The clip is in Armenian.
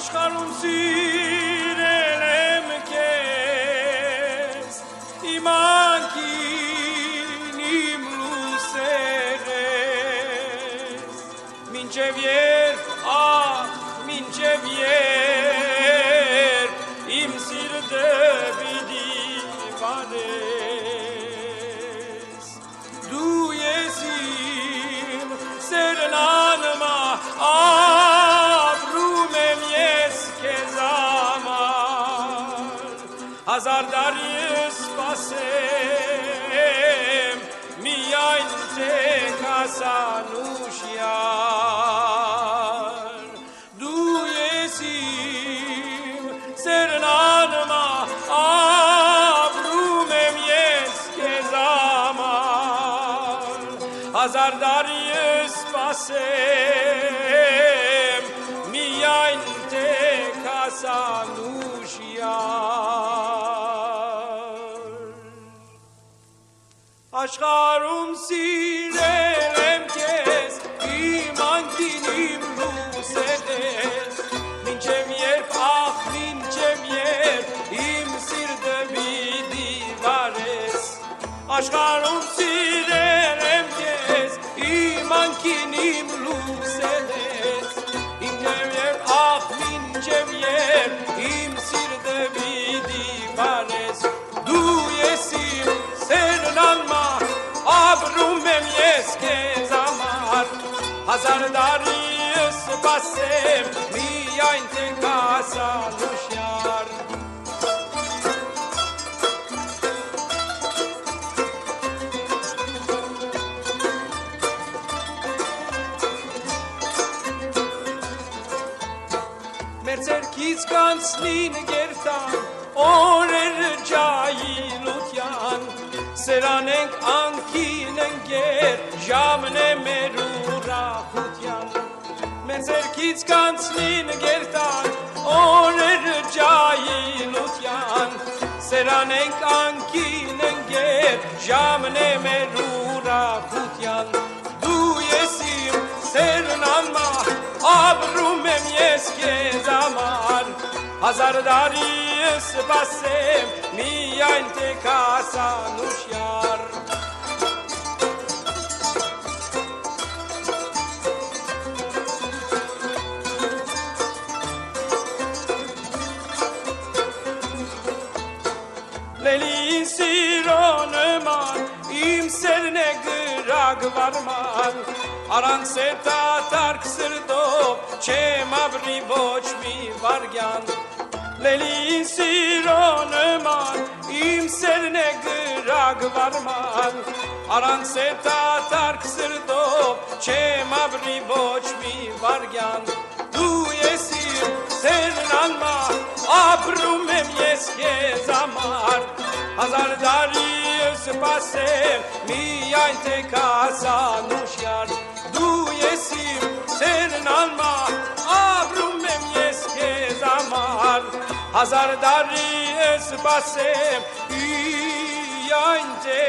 Աշխարհում սիրել եմ քեզ իմ անկին իմ լուսերես մինչև երբ մինչև երբ իմ սիրտը պիտի վարես դու ես իմ սերն անմահ Հազար տարի սպասեմ միայն թե կասանուշյար դու ես իմ սերն անմահ ապրում եմ ես քեզ համար հազար տարի սպասեմ միայն թե կասանուշյար Աշխարհում սիրել եմ քեզ իմ անկին իմ լուսերես մինչև երբ մինչև երբ իմ սիրտը պիտի վարես Աշխարհում սիրել եմ քեզ իմ անկին իմ լուսերես մինչև երբ իմ սիրտը պիտի վարես դու ես իմ սերն անմահ ապրում եմ ես քեզ համար հազար տարի սպասեմ միայն թե կասանուշյար մեր ձեռքից կանցնին գերտան օրերը ջայլության Սերանենք անկին ընկեր ժամն է մեր ուրախության Մեր ձեռքից կանցնին գերտան օրերը ջայլության Սերանենք անկին ընկեր ժամն է մեր ուրախության Դու ես իմ սերն անմահ ապրում եմ ես քեզ համար Հազար տարի սպասեմ միայն թե կասանուշյար Լելին սիրո նման իմ սերն է գրագվարման Առանց սետատարկ սրտով չեմ ապրի ոչ մի վարգյան Լելին սիրո նման իմ սերն է գրագվարման Առանց սետատարկ սրտով չեմ ապրի ոչ մի վարգյան Դու ես իմ սերն անմահ ապրում եմ ես քեզ համար Հազար տարի սպասեմ միայն թե կասանուշյար Դու ես իմ սերն անմահ ապրում եմ ես քեզ համար Հազար տարի սպասեմ միայն թե